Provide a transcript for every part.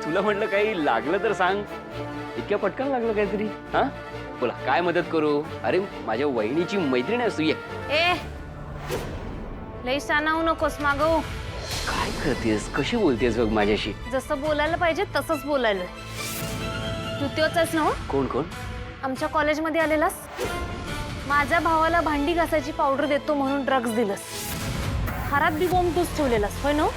तुला म्हटलं काही लागलं तर सांग. इतक्या पटकन लागलं काहीतरी? हा बोला, काय मदत करू? अरे माझ्या वहिनीची मैत्रीण आहेस तू. ये. ए लई सानावू नकोस मागव. काय करतेस, कशी बोलतेस बघ माझ्याशी. जसं बोलायला पाहिजे तसंच बोलायला. तू त्योच आहेस ना? कोण कोण? आमच्या कॉलेजमध्ये आलेलास. माझ्या भावाला भांडी घासायची पावडर देतो म्हणून ड्रग्ज दिलंस. हारात बी बॉम्ब तूच ठेवलेलास होय ना?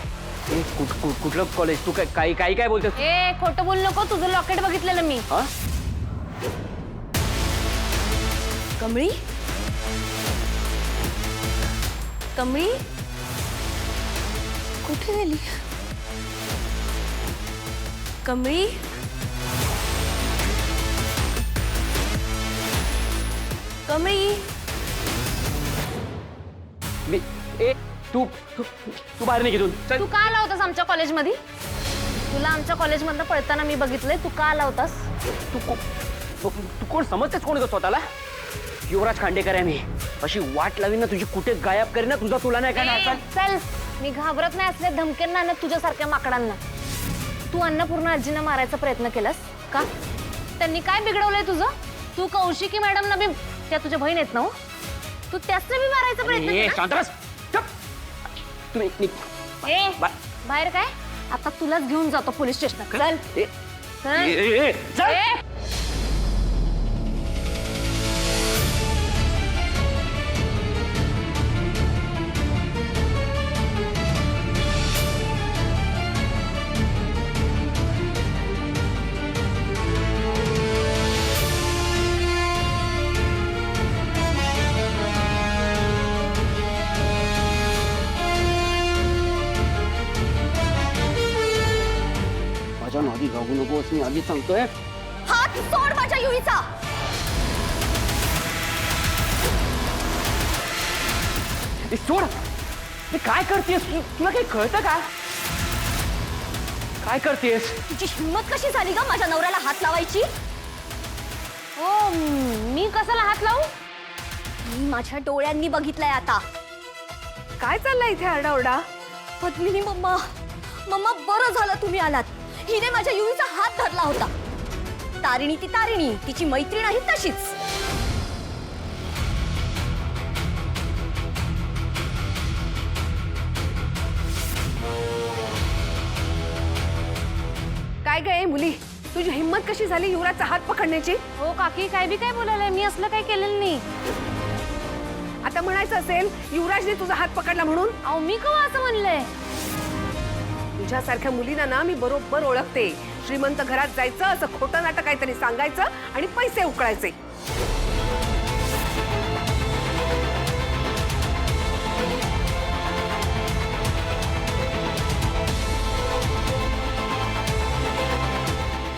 कुठलं कॉलेज? तू काय काय काय बोलतेस? ए खोटं बोल नको. तुझं लॉकेट बघितलेलं मी. हा कमळी कमळी कुठे गेली? कमळी कमळी मी ए तू तू तू बाहेर निघ इथून. चल. तू का आला होतास आमच्या कॉलेजमध्ये? तुला आमच्या कॉलेजमधनं पळताना मी बघितलंय. तू का आला होतास? तू कोण समजतेस? कोण स्वतःला? युवराज खांडेकर आहे मी. अशी वाट लावीन ना तुझी, कुठे गायब करीन ना तुझा. तुला नाही काय? चल. मी घाबरत नाही असल्या धमक्यांना ना तुझ्यासारख्या माकडांना. तू अन्नपूर्ण आजींना मारायचा प्रयत्न केलास का? त्यांनी काय बिघडवलंय तुझं? तू कौशिकी मॅडम ना बी, त्या तुझ्या बहीण आहेत ना हो? तू त्यासने बी मारायचा प्रयत्न केला? शांत बस. तुम्ही ए बाहेर काय? आता तुलाच घेऊन जातो पोलीस स्टेशनात. चल चल. ए माझ्या नादी लागू नकोस, मी आधीच सांगतोय. हात सोड माझ्या युईचा. सोड. मी काय करतेस? तुला काही कळतं का? काय करतेस? तुझी हिंमत कशी झाली ग माझ्या नवऱ्याला हात लावायची? ओ मी कशाला हात लावू? मी माझ्या डोळ्यांनी बघितलंय आता. काय चाललंय इथे आरडाओरडा? पद्मिनी मम्मा, मम्मा बरं झालं तुम्ही आलात. हिने माझ्या युईचा हात धरला होता. तारिणी ती तारिणी, तिची मैत्रीण आहे तशीच. काय गे मुली, तुझी हिंमत कशी झाली युवराजचा हात पकडण्याची? हो काकी, काय बी काय बोलायलाय? मी असलं काय केलेलं नाही. आता म्हणायचं असेल युवराजने तुझा हात पकडला म्हणून? अहो मी कवा असं म्हणलंय? तुझ्यासारख्या मुलींना ना मी बरोबर ओळखते. श्रीमंत घरात जायचं, असं खोटं नाटक काहीतरी सांगायचं आणि पैसे उकळायचे.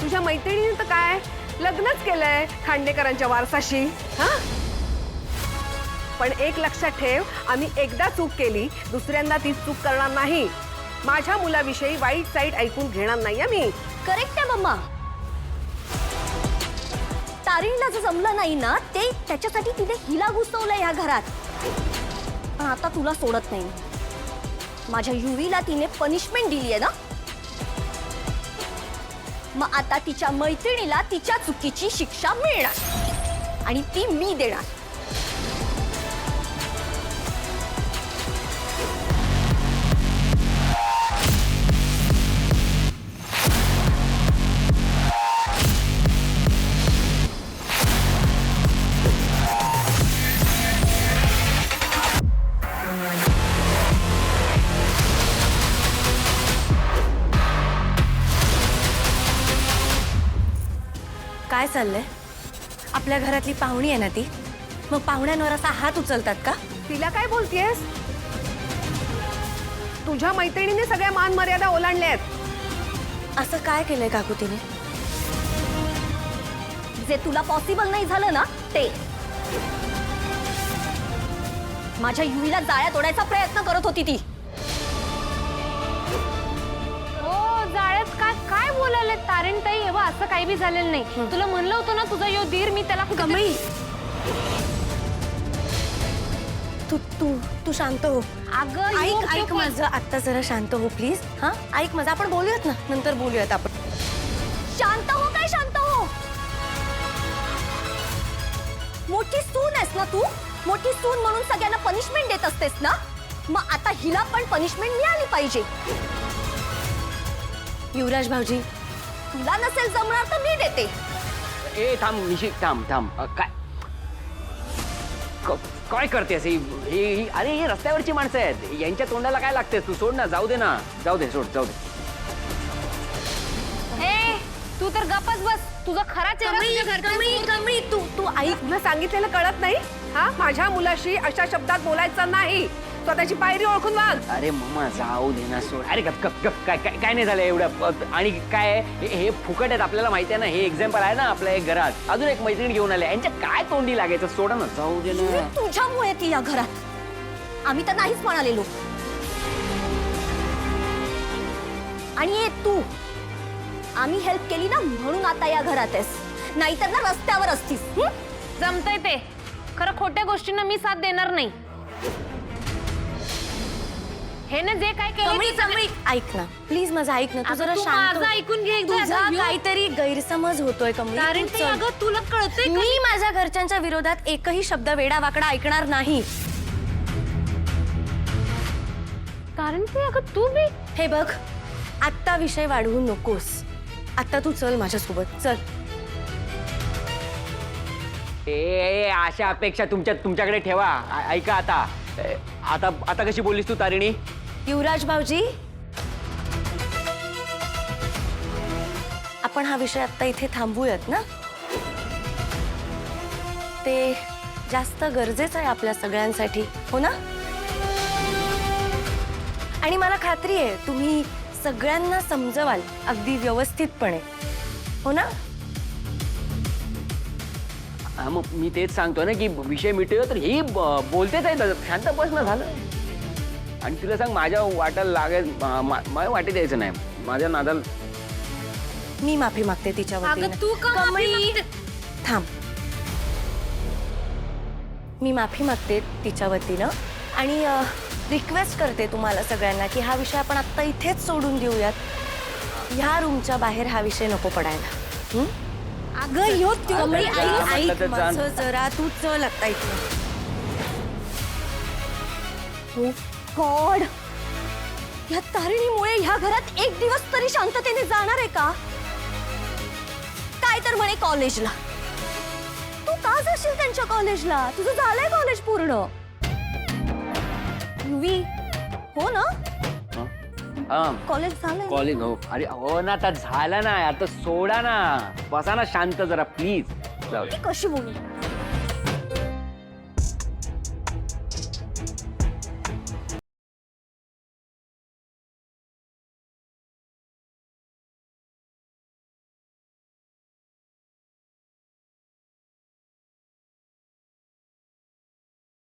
तुझ्या मैत्रिणीने तर काय लग्नच केलंय खांडेकरांच्या वारसाशी. हा, पण एक लक्षात ठेव, आम्ही एकदा चूक केली, दुसऱ्यांदा ती चूक करणार नाही. माझ्या मुलाविषयी वाईट साईड ऐकून घेणार नाही मी. करेक्ट आहे मम्मा. तारिणीला जर जमलं नाही ना, ते त्याच्यासाठी तिने हिला घुसवलंय ह्या घरात. पण आता तुला सोडत नाही. माझ्या युवीला तिने पनिशमेंट दिली आहे ना, मग आता तिच्या मैत्रिणीला तिच्या चुकीची शिक्षा मिळणार आणि ती मी देणार. काय चाललंय? आपल्या घरातली पाहुणी आहे ना ती, मग पाहुण्यांवर असा हात उचलतात का? तिला काय बोलतेस? तुझ्या मैत्रिणीने सगळ्या मान मर्यादा ओलांडल्या आहेत. असं काय केलंय काकू तिने? जे तुला पॉसिबल नाही झालं ना ते. माझ्या युवीला जाळ्यात ओढायचा प्रयत्न करत होती ती. जाळ्यात काय काय बोलायला तारिणताई? हे बघ, असं काही बी झालेलं नाही. तुला म्हणलं होतं ना तुझा यो धीर मी त्याला. कमळी, तू शांत हो. अगं ऐक माझं, आता जरा शांत हो प्लीज. हा ऐक माझं, आपण बोलूयात ना, नंतर बोलूयात आपण. मोठी सून आहेस ना तू, मोठी सून म्हणून सगळ्यांना पनिशमेंट देत असतेस ना, मग आता हिला पण पनिशमेंट मिळाली पाहिजे. युवराज भाऊजी, तुला नसेल जमणार तर मी देते. ए थांब निशी, थांब थांब. काय काय करतेस अरे हे रस्त्यावरची माणसं आहेत, यांच्या तोंडाला काय लागतेस तू? सोड ना, जाऊ दे ना, जाऊ दे, सोड, जाऊ दे. ए तू तर गप्पच बस. तुझा खरा चेहरा तुझ्या घरच्यांसमोर- कमळी, तू ऐक. तुला सांगितलेलं कळत नाही? हा, माझ्या मुलाशी अशा शब्दात बोलायचं नाही. स्वतःची पायरी ओळखून वाग. अरे मम्मा जाऊ दे ना, सोड. अरे गप गप गप. काय काय काय नाही झालं एवढं. आणि काय हे फुकट आहेत, आपल्याला माहिती आहे ना. हे एक्झाम्पल आहे ना आपल्या एक घरात. अजून एक मैत्रीण घेऊन आले, यांच्या काय तोंडी लागायचं? सोडा ना, जाऊ दे ना. तुझ्यामुळे ती या घरात, आम्ही तर नाहीच म्हणालेलो. आणि ये तू, आम्ही हेल्प केली ना म्हणून आता या घरात आहेस, नाहीतर ना रस्त्यावर असतीस. जमतंय ते. खरं खोट्या गोष्टींना मी साथ देणार नाही. हे ना जे काय केलं ते सगळं- ऐक ना प्लीज, माझं ऐक ना. तू अगं, जरा तू शांत माझं हो. ऐकून घे एकदा. तुझा अगं, काहीतरी गैरसमज होतोय कमळी. कारण तू ते चल. अगं तुला कळतंय का? मी माझ्या घरच्यांच्या विरोधात एकही शब्द वेडावाकडा ऐकणार नाही. कारण ते अगं तू बी हे बघ, आत्ता विषय वाढवू नकोस. आता तू चल माझ्यासोबत, चल. ए अशा अपेक्षा तुमच्याकडे ठेवा. ऐका आता. आता आता कशी बोललीस तू तारिणी? युवराज भाऊजी, आपण हा विषय आता इथे थांबवूयात ना. ते जास्त गरजेचं आहे आपल्या सगळ्यांसाठी, हो ना? आणि मला खात्री आहे तुम्ही सगळ्यांना समजवाल अगदी व्यवस्थितपणे, हो ना? हा, मग मी तेच सांगतो ना की विषय मिटूया. तर ही बोलतेच आहे, शांत बसणं झालं. आणि तुला सांग, माझ्या वाटायला लागेल, माझ्या वाटे द्यायचं नाही. माझ्या नादाला मी माफी मागते तिच्या वतीने. अगं तू का माफी कमळी, मागते? थांब. मी माफी मागते तिच्या वतीनं आणि रिक्वेस्ट करते तुम्हाला सगळ्यांना की हा विषय आपण आत्ता इथेच सोडून देऊयात. ह्या रूमच्या बाहेर हा विषय नको पडायला. हं? अगं यो कमळी, ऐक माझं जरा. तू चल आता इथे. हो गॉड, या तारिणीमुळे ह्या घरात एक दिवस तरी शांततेने जाणार आहे का? काय तर म्हणे कॉलेजला. तू का जाशील त्यांच्या कॉलेजला? तुझं झालंय कॉलेज पूर्ण. युवी, हो ना? कॉलेज झालंय. कॉलिंग हो. अरे हो ना, आता झालं ना. आता सोडा ना, बसा ना शांत जरा प्लीज. जाऊ दे. ती कशी बोलू?